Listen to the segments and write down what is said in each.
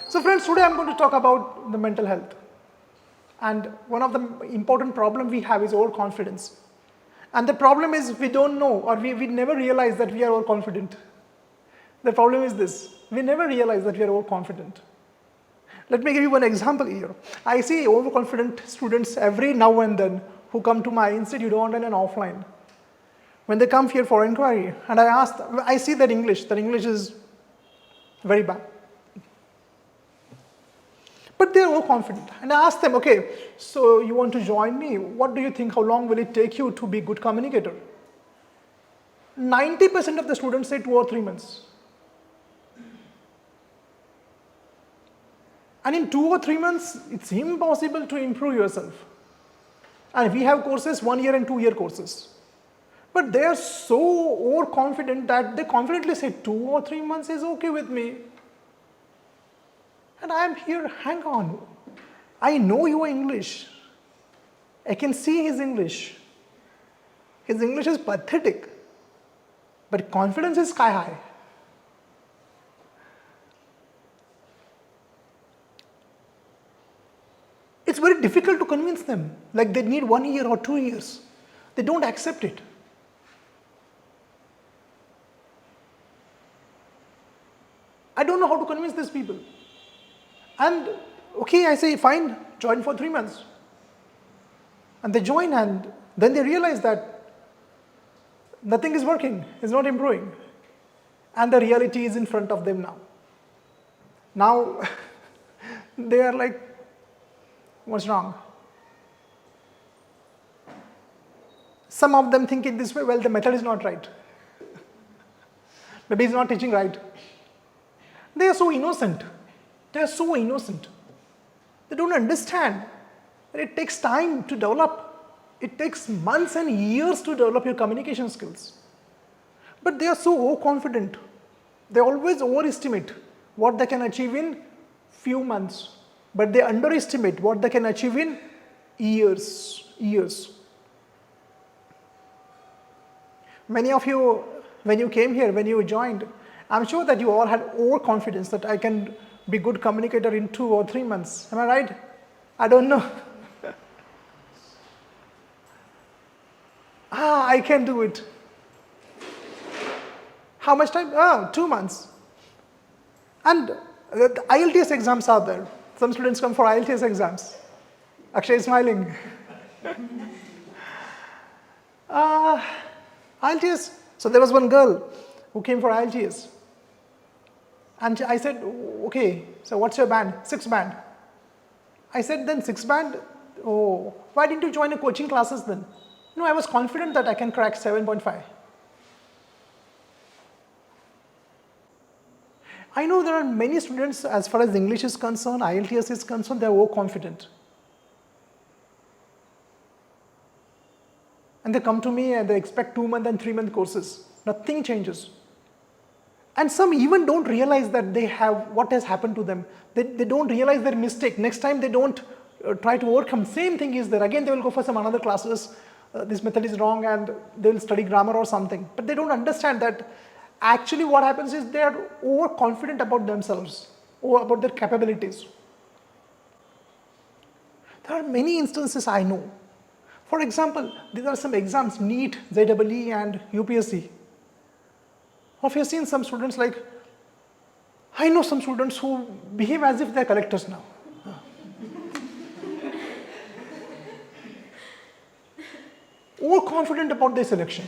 So friends, today I'm going to talk about the mental health. And one of the important problem we have is overconfidence. And the problem is we don't know or we never realize that we are overconfident. The problem is this, we never realize that we are overconfident. Let me give you one example here. I see overconfident students every now and then who come to my institute online and offline. When they come here for inquiry and I see their English is very bad. But they are overconfident. And I ask them, okay, so you want to join me? What do you think? How long will it take you to be a good communicator? 90% of the students say 2 or 3 months. And in 2 or 3 months, it's impossible to improve yourself. And we have courses, 1 year and 2 year courses. But they are so overconfident that they confidently say 2 or 3 months is okay with me. And I am here, hang on. I know your English. I can see his English. His English is pathetic. But confidence is sky high. It's very difficult to convince them. Like they need 1 year or 2 years. They don't accept it. I don't know how to convince these people. And okay, I say, fine, join for 3 months. And they join and then they realize that nothing is working, it's not improving. And the reality is in front of them now. Now, they are like, what's wrong? Some of them think it this way, well, the method is not right. Maybe he's not teaching right. They are so innocent. They are so innocent. They don't understand that it takes time to develop. It takes months and years to develop your communication skills. But they are so overconfident. They always overestimate what they can achieve in few months. But they underestimate what they can achieve in years. Many of you, when you came here, when you joined, I'm sure that you all had overconfidence that I can be good communicator in 2 or 3 months. Am I right? I don't know. I can do it. How much time? 2 months. And the IELTS exams are there. Some students come for IELTS exams. Akshay is smiling. IELTS. So there was one girl who came for IELTS. And I said, okay, so what's your band? 6 band. I said, then 6 band? Oh, why didn't you join a coaching classes then? No, I was confident that I can crack 7.5. I know there are many students, as far as English is concerned, IELTS is concerned, they are overconfident. And they come to me and they expect 2 month and 3 month courses. Nothing changes. And some even don't realize that they have what has happened to them. They don't realize their mistake. Next time they don't try to overcome. Same thing is there. Again, they will go for some another classes. This method is wrong and they will study grammar or something. But they don't understand that actually what happens is they are overconfident about themselves or about their capabilities. There are many instances I know. For example, there are some exams, NEET, JEE and UPSC. Have you seen some students like, I know some students who behave as if they are collectors now. Overconfident about their selection.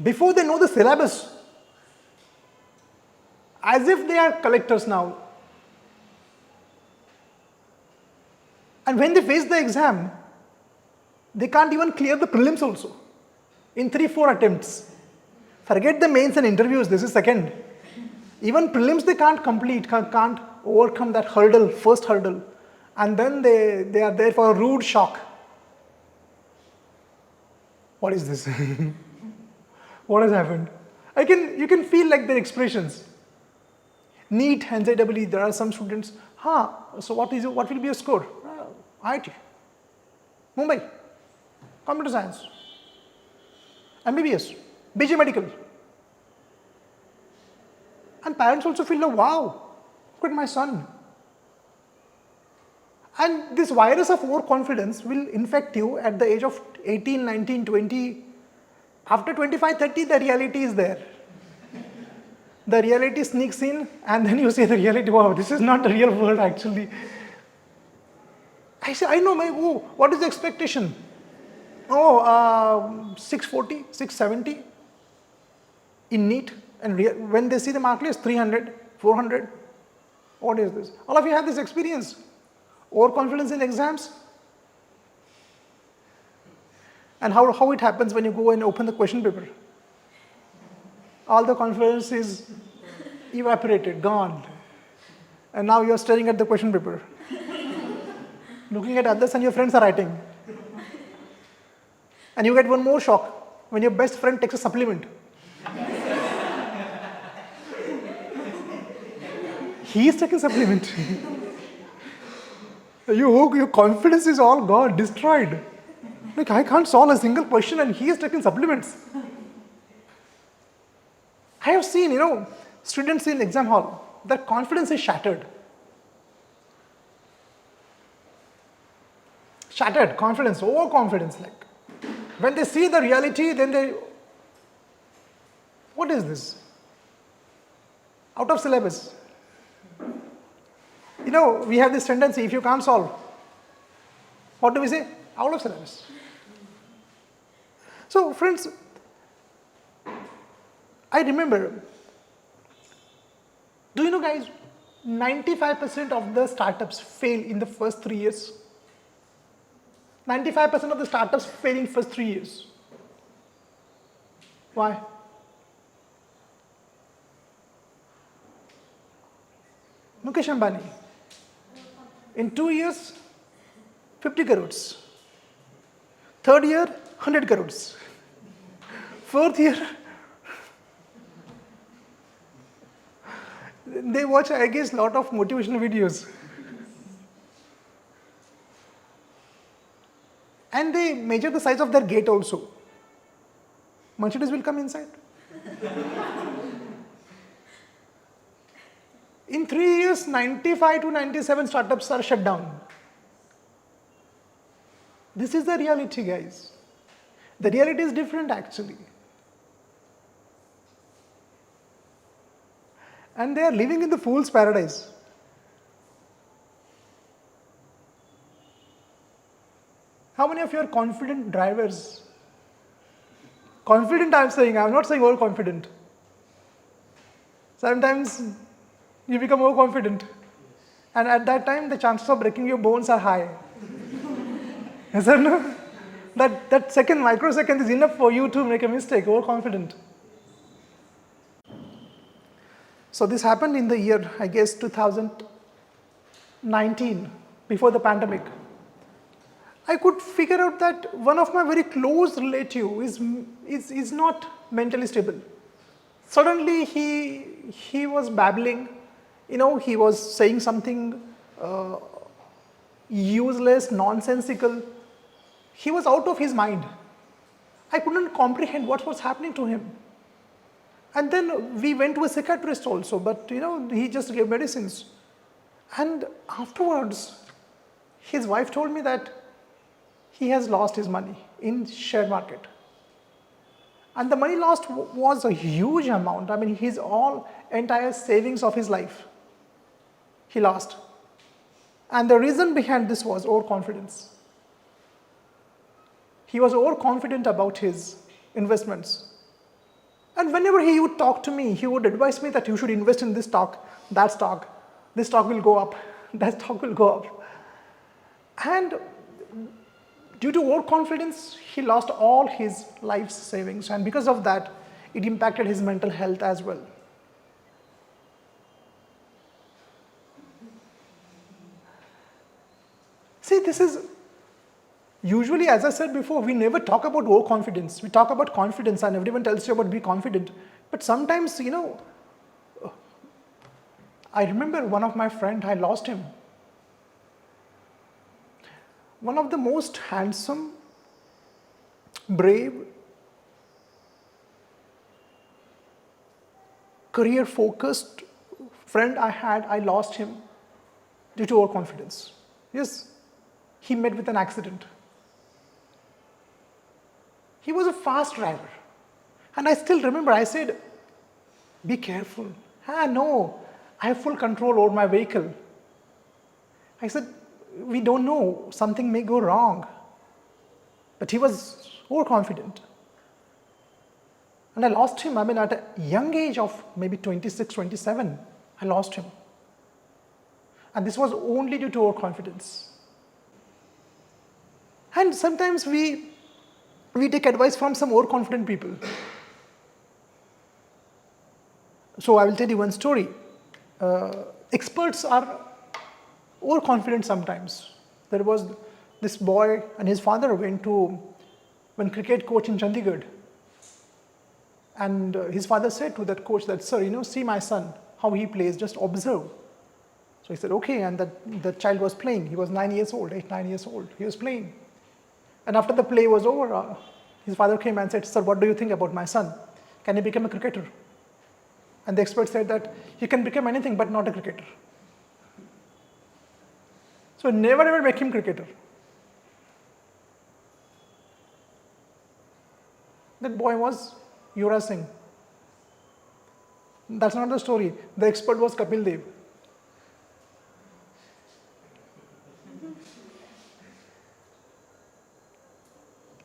Before they know the syllabus, as if they are collectors now. And when they face the exam, they can't even clear the prelims also in 3-4 attempts. Forget the mains and interviews, this is second. Even prelims they can't complete, can't overcome that hurdle, first hurdle. And then they are there for a rude shock. What is this? What has happened? You can feel like their expressions. NEET and JEE, there are some students, so what will be your score? IIT, Mumbai, computer science, MBBS, BJ Medical. And parents also feel, wow, Look at my son. And this virus of overconfidence will infect you at the age of 18, 19, 20. After 25, 30, the reality is there. The reality sneaks in, and then you say the reality, wow, this is not the real world actually. I say, I know what is the expectation? 640, 670 in NEET. And when they see the mark list, 300, 400. What is this? All of you have this experience. Overconfidence in exams. And how it happens when you go and open the question paper. All the confidence is evaporated, gone. And now you're staring at the question paper. Looking at others and your friends are writing. And you get one more shock when your best friend takes a supplement. He is taking supplement. Your confidence is all gone, destroyed. Like, I can't solve a single question and he is taking supplements. I have seen, students in exam hall, their confidence is shattered. Shattered confidence, overconfidence. Like, when they see the reality, then they, what is this? Out of syllabus. We have this tendency, if you can't solve, what do we say? Out of syllabus. So friends, I remember, do you know guys, 95% of the startups fail in the first 3 years. 95% of the startups fail in first 3 years. Why? Mukesh Ambani. In 2 years, 50 crores. Third year, 100 crores. Fourth year, they watch, I guess, lot of motivational videos. And they measure the size of their gate also. Mercedes will come inside. In 3 years, 95 to 97 startups are shut down. This is the reality, guys. The reality is different, actually. And they are living in the fool's paradise. How many of you are confident drivers? Confident, I'm saying. I'm not saying overconfident. Sometimes you become overconfident. And at that time, the chances of breaking your bones are high. Is that no? That second, microsecond is enough for you to make a mistake, overconfident. So this happened in the year, I guess, 2019, before the pandemic. I could figure out that one of my very close relatives is not mentally stable. Suddenly he was babbling, he was saying something useless, nonsensical. He was out of his mind. I couldn't comprehend what was happening to him. And then we went to a psychiatrist also, but he just gave medicines. And afterwards, his wife told me that he has lost his money in share market. And the money lost was a huge amount. I mean, his entire savings of his life, he lost. And the reason behind this was overconfidence. He was overconfident about his investments. And whenever he would talk to me, he would advise me that you should invest in this stock, that stock. This stock will go up, that stock will go up. And due to overconfidence, he lost all his life's savings. And because of that, it impacted his mental health as well. See, this is usually, as I said before, we never talk about overconfidence. We talk about confidence and everyone tells you about be confident. But sometimes, I remember one of my friends, I lost him. One of the most handsome, brave, career-focused friend I had, I lost him due to overconfidence. Yes, he met with an accident. He was a fast driver. And I still remember, I said, be careful. No, I have full control over my vehicle. I said, we don't know, something may go wrong. But he was overconfident. And I lost him, at a young age of maybe 26, 27, I lost him. And this was only due to overconfidence. And sometimes we take advice from some overconfident people. So I will tell you one story. Experts are overconfident sometimes. There was this boy and his father went to one cricket coach in Chandigarh. And his father said to that coach that, sir, see my son, how he plays, just observe. So he said, okay, and the child was playing. He was 9 years old, 8, 9 years old. He was playing. And after the play was over, his father came and said, sir, what do you think about my son? Can he become a cricketer? And the expert said that he can become anything but not a cricketer. So never ever make him cricketer. That boy was Yuvraj Singh. That's not the story. The expert was Kapil Dev.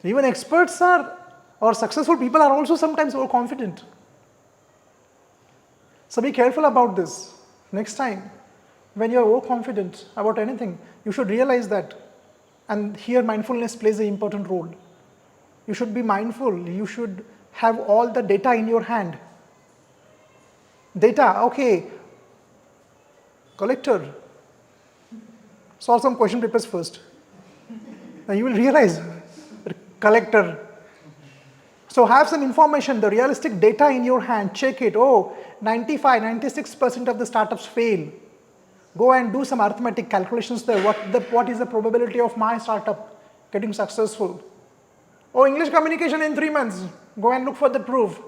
Even experts or successful people are also sometimes overconfident. So be careful about this. Next time, when you are overconfident about anything, you should realize that. And here mindfulness plays an important role. You should be mindful. You should have all the data in your hand. Data, okay. Collector. Solve some question papers first. Now you will realize. Collector. So have some information, the realistic data in your hand, check it. 95, 96% of the startups fail. Go and do some arithmetic calculations there. What is the probability of my startup getting successful? English communication in 3 months. Go and look for the proof.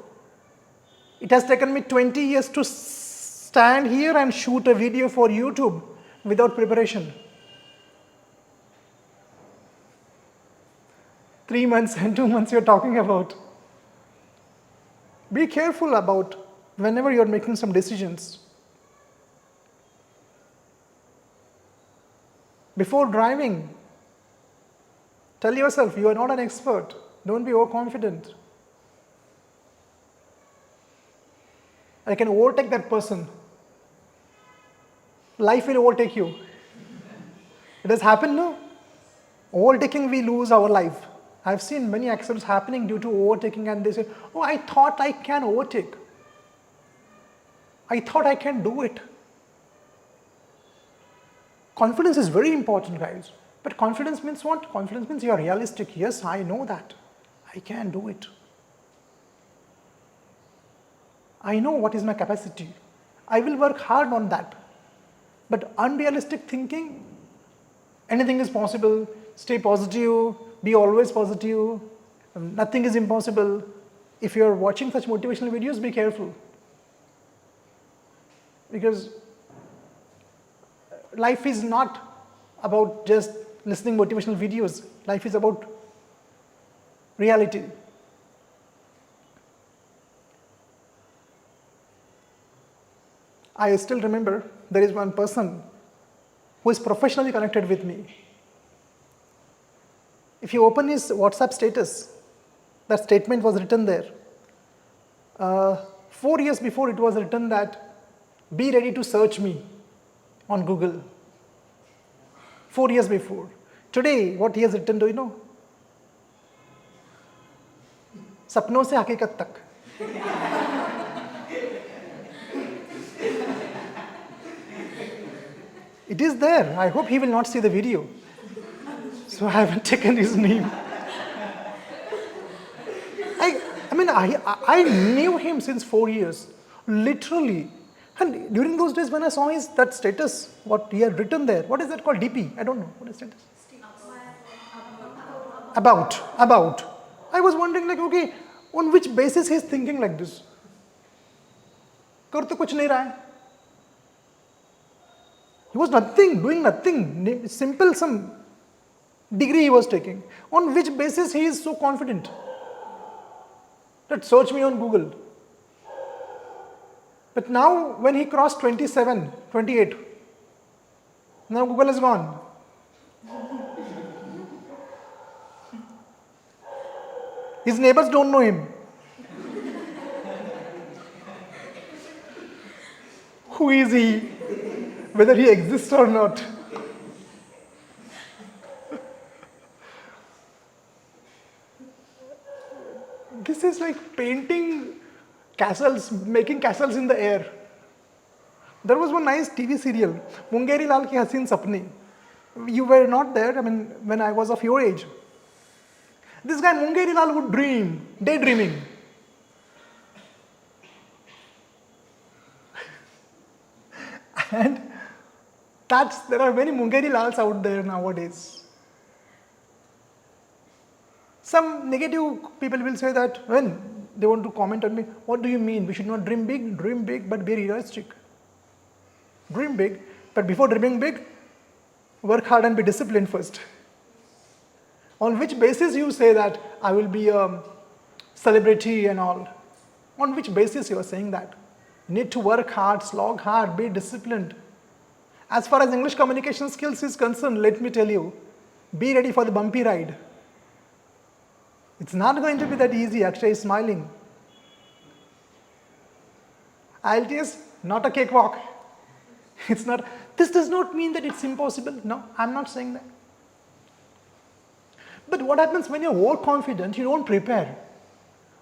It has taken me 20 years to stand here and shoot a video for YouTube without preparation. 3 months and 2 months you're talking about. Be careful about whenever you're making some decisions. Before driving, tell yourself you are not an expert. Don't be overconfident. I can overtake that person. Life will overtake you. It has happened, no? Overtaking, we lose our life. I've seen many accidents happening due to overtaking, and they say, I thought I can overtake. I thought I can do it. Confidence is very important, guys. But confidence means what? Confidence means you are realistic. Yes, I know that. I can do it. I know what is my capacity. I will work hard on that. But unrealistic thinking, anything is possible, stay positive, be always positive, nothing is impossible. If you are watching such motivational videos, be careful. Because life is not about just listening motivational videos. Life is about reality. I still remember there is one person who is professionally connected with me. If you open his WhatsApp status, that statement was written there. 4 years before, it was written that, be ready to search me on Google. 4 years before. Today, what he has written, do you know? सपनों से हकीकत तक. It is there. I hope he will not see the video. So I haven't taken his name. I knew him since 4 years, literally. And during those days when I saw that status, what he had written there, what is that called? DP? I don't know. What is status? About. I was wondering okay, on which basis he is thinking like this? कर तो कुछ नहीं रहा है. He was nothing, doing nothing, simple some degree he was taking. On which basis he is so confident? That search me on Google. But now when he crossed 27, 28, now Google is gone. His neighbors don't know him. Who is he? Whether he exists or not. This is like painting castles, making castles in the air. There was one nice TV serial, Mungeri Lal Ki Haseen Sapne. You were not there, I mean, when I was of your age. This guy Mungeri Lal would dream, daydreaming. And there are many Mungeri Lals out there nowadays. Some negative people will say that when they want to comment on me, what do you mean? We should not dream big, but be realistic. Dream big, but before dreaming big, work hard and be disciplined first. On which basis you say that I will be a celebrity and all? On which basis you are saying that? You need to work hard, slog hard, be disciplined. As far as English communication skills is concerned, let me tell you, be ready for the bumpy ride. It's not going to be that easy. Akshay is smiling. IELTS, not a cakewalk. It's not. This does not mean that it's impossible. No, I'm not saying that. But what happens when you're overconfident, you don't prepare.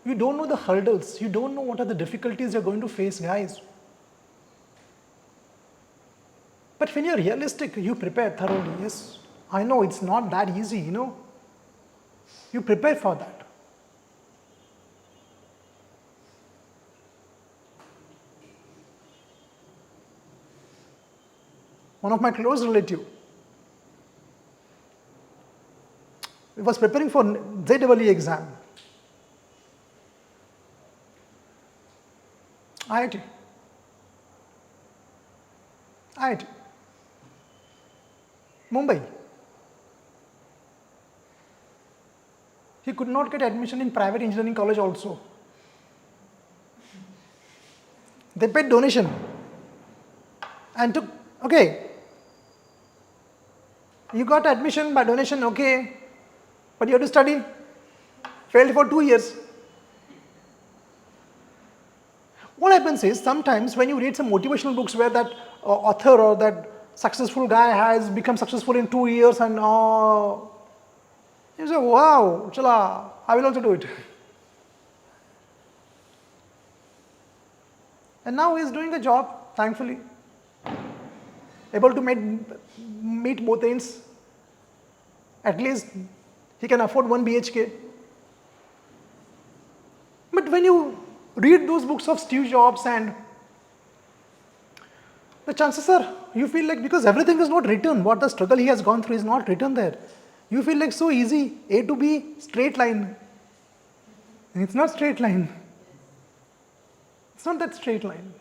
You don't know the hurdles. You don't know what are the difficulties you're going to face, guys. But when you're realistic, you prepare thoroughly. Yes, I know it's not that easy, you know. You prepare for that. One of my close relatives was preparing for JEE exam. IIT. Mumbai. He could not get admission in private engineering college also. They paid donation and took, okay, you got admission by donation, okay, but you have to study. Failed for 2 years. What happens is, sometimes when you read some motivational books where that author or that successful guy has become successful in 2 years and you say, wow, chala, I will also do it. And now he is doing a job, thankfully. Able to meet both ends. At least he can afford 1 BHK. But when you read those books of Steve Jobs, and the chances are, you feel like, because everything is not written, what the struggle he has gone through is not written there. You feel like so easy, A to B, straight line. And it's not straight line. It's not that straight line.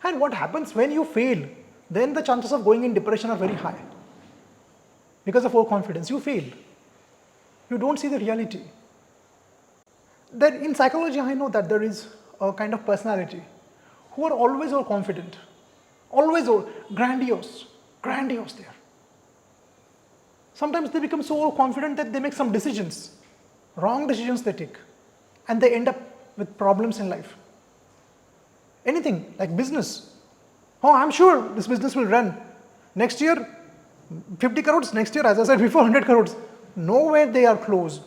And what happens when you fail? Then the chances of going in depression are very high. Because of overconfidence, you fail. You don't see the reality. Then in psychology, I know that there is a kind of personality who are always overconfident, always grandiose they are. Sometimes they become so overconfident that they make some decisions, wrong decisions they take, and they end up with problems in life. Anything like business. Oh, I'm sure this business will run. Next year, 50 crores, next year, as I said before, 100 crores. Nowhere they are close.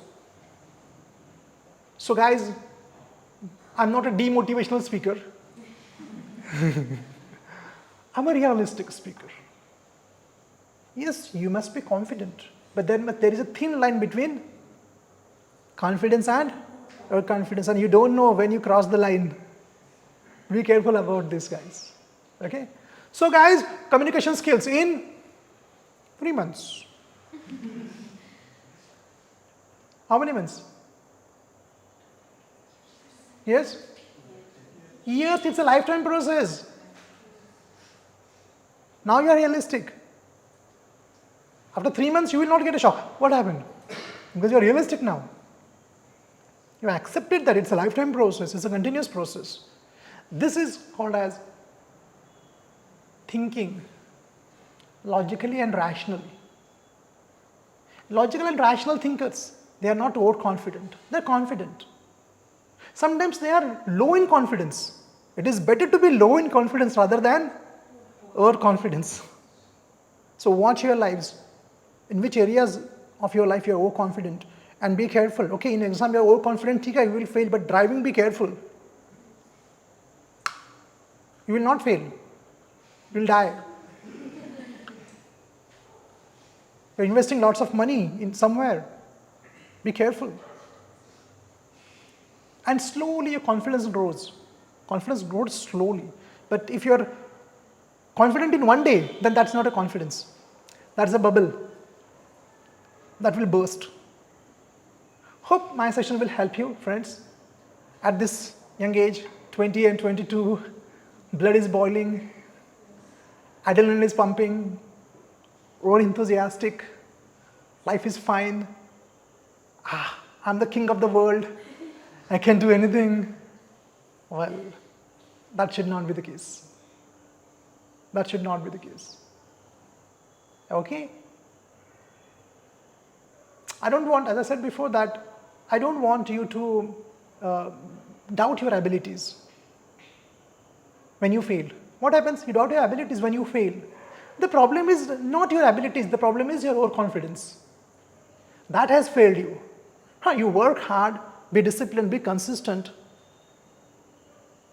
So guys, I'm not a demotivational speaker. I'm a realistic speaker. Yes, you must be confident, but then there is a thin line between confidence and overconfidence, and you don't know when you cross the line. Be careful about this, guys. Okay? So guys, communication skills in 3 months. How many months? Yes? Yes, it's a lifetime process. Now you are realistic. After 3 months, you will not get a shock. What happened? Because you are realistic now. You accepted that it's a lifetime process, it's a continuous process. This is called as thinking logically and rationally. Logical and rational thinkers, they are not overconfident, they are confident. Sometimes they are low in confidence. It is better to be low in confidence rather than overconfidence. So watch your lives. In which areas of your life you are overconfident, and be careful. Okay, in exam you are overconfident, you will fail, but driving, be careful. You will not fail. You will die. You are investing lots of money in somewhere. Be careful. And slowly your confidence grows. Confidence grows slowly. But if you are confident in one day, then that's not a confidence. That's a bubble that will burst. Hope my session will help you, friends. At this young age, 20 and 22, blood is boiling, adrenaline is pumping, we're enthusiastic, life is fine. I'm the king of the world, I can do anything. Well, that should not be the case. That should not be the case. Okay? I don't want, as I said before, that I don't want you to doubt your abilities when you fail. What happens? You doubt your abilities when you fail. The problem is not your abilities, the problem is your overconfidence. That has failed you. You work hard, be disciplined, be consistent.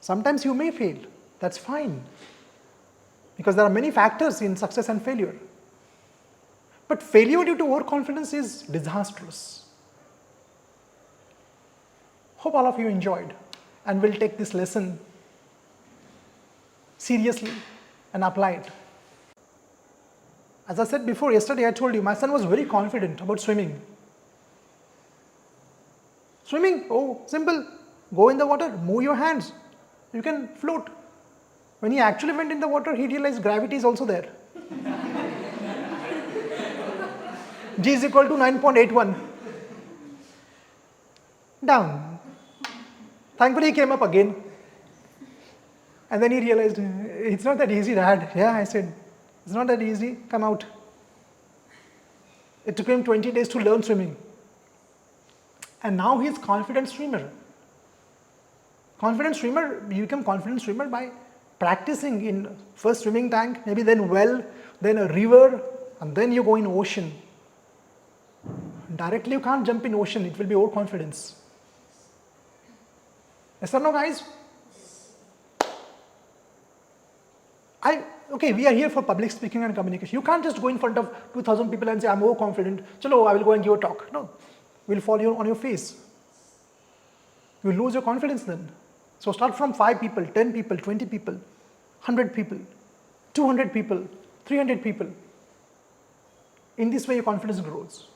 Sometimes you may fail. That's fine. Because there are many factors in success and failure. But failure due to overconfidence is disastrous. Hope all of you enjoyed and will take this lesson seriously and apply it. As I said before, yesterday I told you, my son was very confident about swimming. Swimming, oh, simple. Go in the water, move your hands. You can float. When he actually went in the water, he realized gravity is also there. G is equal to 9.81. Down. Thankfully, he came up again. And then he realized, it's not that easy, Dad. Yeah, I said, it's not that easy. Come out. It took him 20 days to learn swimming. And now he is a confident swimmer. Confident swimmer, you become confident swimmer by practicing in first swimming tank, maybe then well, then a river, and then you go in ocean. Directly you can't jump in ocean, it will be overconfidence. Yes or no, guys? Okay, we are here for public speaking and communication. You can't just go in front of 2,000 people and say, I'm overconfident. Chalo, I will go and give a talk. No, will fall on your face. You will lose your confidence then. So start from 5 people, 10 people, 20 people, 100 people, 200 people, 300 people. In this way, your confidence grows.